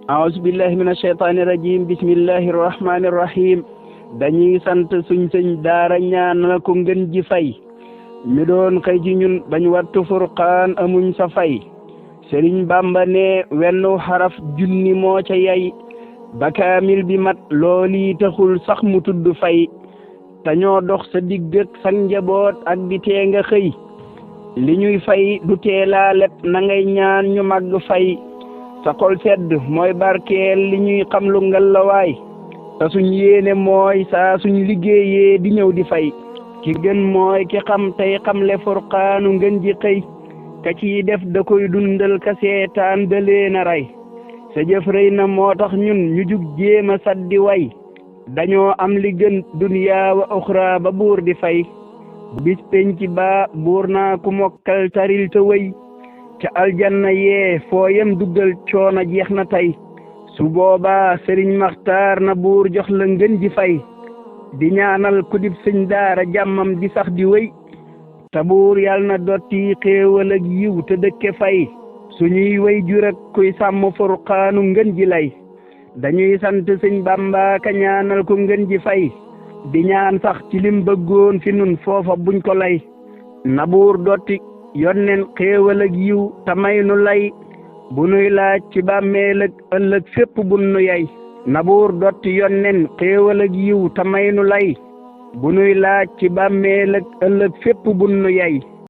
أعوذ بالله من الشيطان الرجيم بسم الله الرحمن الرحيم dañuy sant suñ sëñ daara ñaanal ko ngeen ji fay mi doon xëy ji ñun bañ wattu furqaan amuñ sa fay Sëriñ Bamba ne wennu xaraf junni moo ca yay ba kaamil bi mat looli taxul sax mu tudd fay te ñoo dox sa digg ak sa njaboot ak di tee nga xëy li ñuy fay du teelaa leb na ngay ñaan ñu màgg fay sa xol sedd mooy barkeel li ñuy xam lu ngalawaay te suñ yéene mooy saa suñ liggéeyee di ñëw di fay ki gën mooy ki xam tey xamle furqaanu ngeen ji xëy ka ciy def da koy dundal ka seetaan da leen a rey sa jëf rëy na moo tax ñun ñu jug jéema saddi way dañoo am li gën duniyaa wa uxra ba buur di fay bis penc ba buur naa ku mokkal taril te wëy ca aljanna yee fooyam duggal coono jeex na tey su boobaa sëriñ maxtaar na buur jox la ngeen ji fay di ñaanal ku dib sëñ daara jàmmam di sax di wéy te buur yàlla na dotti xéewal ak yiw te dëkke fay suñuy way jur ak kuy sàmm furqaanu ngeen ji lay dañuy sant sëñ Bamba ka ñaanal ko ngeen ji fay di ñaan sax ci lim bëggoon fi nun foofa buñ ko lay na buur dotti yonnen xéewal ak yiw te may nu lay bu nuy laaj ci bàmmeel ak ëllëg fépp bun nu yay na buur dotti yonnen xéewal ak yiw te may nu lay bu nuy laaj ci bàmmeel ak ëllëg fépp bun nu yay